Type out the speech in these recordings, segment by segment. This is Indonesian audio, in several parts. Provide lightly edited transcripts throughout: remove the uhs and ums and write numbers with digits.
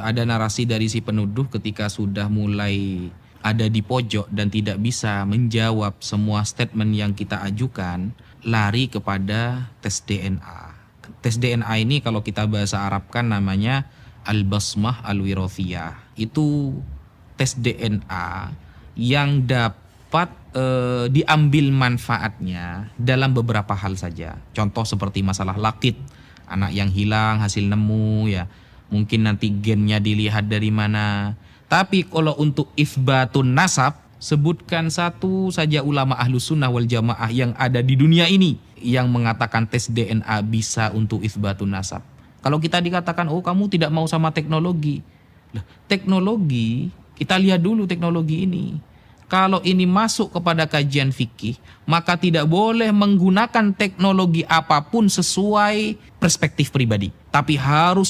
ada narasi dari si penuduh ketika sudah mulai ada di pojok dan tidak bisa menjawab semua statement yang kita ajukan, lari kepada tes DNA. Tes DNA ini kalau kita bahasa Arabkan namanya al-basmah al-wirathiyah. Itu tes DNA yang dapat diambil manfaatnya dalam beberapa hal saja. Contoh seperti masalah lakit, anak yang hilang hasil nemu ya. Mungkin nanti gennya dilihat dari mana. Tapi kalau untuk itsbatun nasab, sebutkan satu saja ulama ahlus sunnah wal jamaah yang ada di dunia ini yang mengatakan tes DNA bisa untuk itsbatun nasab. Kalau kita dikatakan, oh kamu tidak mau sama teknologi. Teknologi, kita lihat dulu teknologi ini. Kalau ini masuk kepada kajian fikih, maka tidak boleh menggunakan teknologi apapun sesuai perspektif pribadi. Tapi harus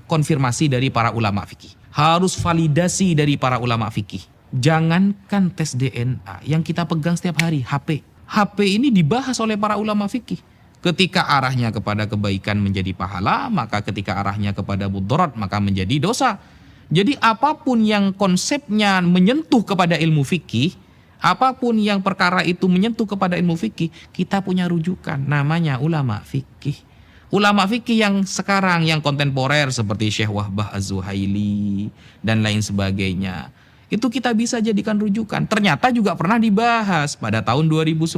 konfirmasi dari para ulama fikih. Harus validasi dari para ulama fikih. Jangankan tes DNA yang kita pegang setiap hari, HP. HP ini dibahas oleh para ulama fikih. Ketika arahnya kepada kebaikan menjadi pahala, maka ketika arahnya kepada mudarat maka menjadi dosa. Jadi apapun yang konsepnya menyentuh kepada ilmu fikih, apapun yang perkara itu menyentuh kepada ilmu fikih, kita punya rujukan, namanya ulama fikih. Ulama fikih yang sekarang, yang kontemporer seperti Syekh Wahbah Az-Zuhaili dan lain sebagainya, itu kita bisa jadikan rujukan. Ternyata juga pernah dibahas pada tahun 2010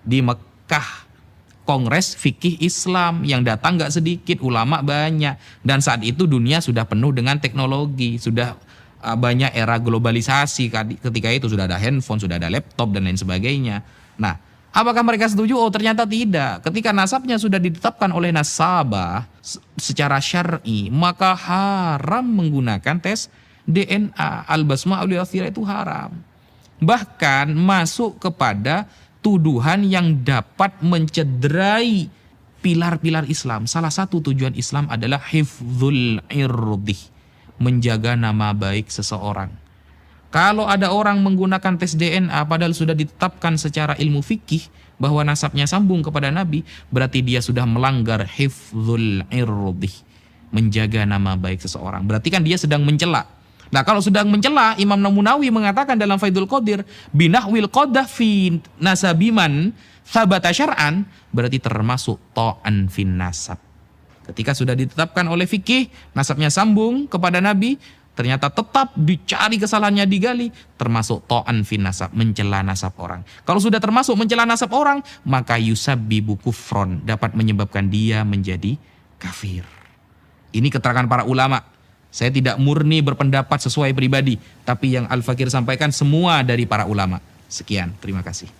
di Mekah. Kongres Fikih Islam yang datang gak sedikit, ulama banyak. Dan saat itu dunia sudah penuh dengan teknologi, sudah banyak era globalisasi. Ketika itu sudah ada handphone, sudah ada laptop dan lain sebagainya. Nah, apakah mereka setuju? Oh ternyata tidak. Ketika nasabnya sudah ditetapkan oleh nasabah secara syar'i, maka haram menggunakan tes DNA. Al-basmah al-wirathiyah itu haram. Bahkan masuk kepada tuduhan yang dapat mencederai pilar-pilar Islam. Salah satu tujuan Islam adalah hifdzul irdi, menjaga nama baik seseorang. Kalau ada orang menggunakan tes DNA padahal sudah ditetapkan secara ilmu fikih bahwa nasabnya sambung kepada Nabi, berarti dia sudah melanggar hifdzul irdi, menjaga nama baik seseorang. Berarti kan dia sedang mencela. Nah kalau sedang mencela, Imam Nawawi mengatakan dalam Faidul Qadir, binahwil qadah fi nasabiman thabata syar'an, berarti termasuk ta'an fin nasab. Ketika sudah ditetapkan oleh fikih, nasabnya sambung kepada Nabi, ternyata tetap dicari kesalahannya digali, termasuk ta'an fin nasab, mencela nasab orang. Kalau sudah termasuk mencela nasab orang, maka yusabbibu kufron, dapat menyebabkan dia menjadi kafir. Ini keterangan para ulama. Saya tidak murni berpendapat sesuai pribadi, tapi yang Al-Fakir sampaikan semua dari para ulama. Sekian, terima kasih.